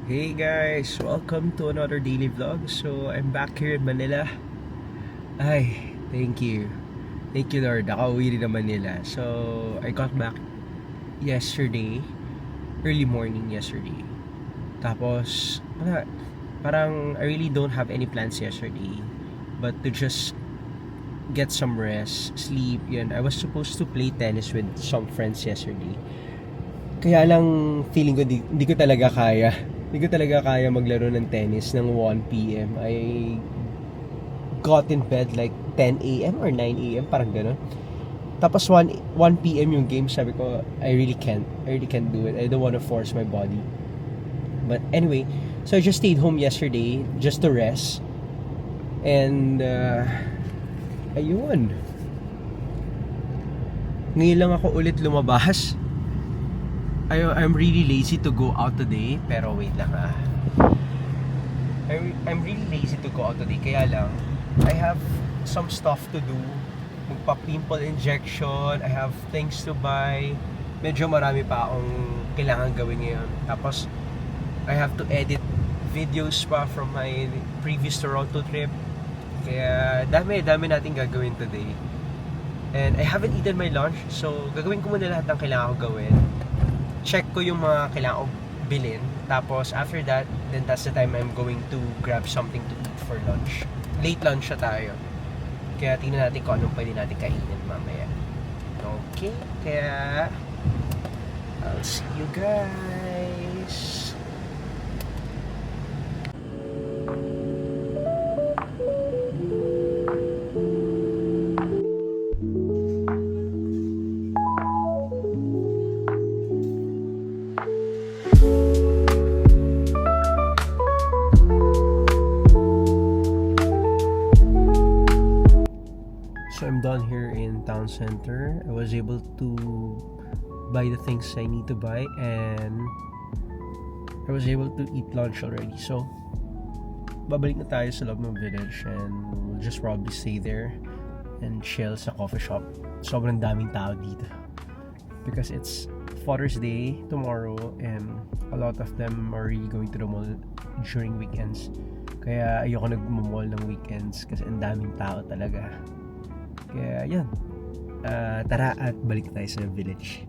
Hey guys, welcome to another daily vlog. So, I'm back here in Manila. Ay, thank you. Thank you Lord, nakauwi rin naman nila. So, I got back yesterday, early morning yesterday. Tapos, wala, parang I really don't have any plans yesterday. But to just get some rest, sleep, yun. I was supposed to play tennis with some friends yesterday. Kaya lang feeling ko di ko talaga kaya. Hindi ko talaga kaya maglaro ng tennis ng 1 p.m. I got in bed like 10 a.m. or 9 a.m. parang gano'n. Tapos 1 p.m. yung game, sabi ko, I really can't do it. I don't want to force my body. But anyway, so I just stayed home yesterday just to rest. And ayun. Ngayon lang ako ulit lumabas. I'm really lazy to go out today. Pero wait lang I'm really lazy to go out today. Kaya lang, I have some stuff to do. Magpa-pimple injection. I have things to buy. Medyo marami pa akong kailangan gawin ngayon. Tapos, I have to edit videos pa from my previous Toronto trip. Kaya dami natin gagawin today. And I haven't eaten my lunch. So, gagawin ko muna lahat ng kailangan ko gawin. Check ko yung mga kailangan ko bilhin. Tapos after that, then that's the time I'm going to grab something to eat for lunch. Late lunch na tayo. Kaya tingnan natin kung anong pwede natin kainin mamaya. Okay, kaya I'll see you guys. So I'm done here in town center. I was able to buy the things I need to buy and I was able to eat lunch already. So babalik na tayo sa loob ng village and we'll just probably stay there and chill sa coffee shop. Sobrang daming tao dito because it's Father's Day tomorrow and a lot of them are really going to the mall during weekends. Kaya ayoko nag-mall ng weekends kasi ang daming tao talaga. Kaya yun, tara at balik tayo sa village.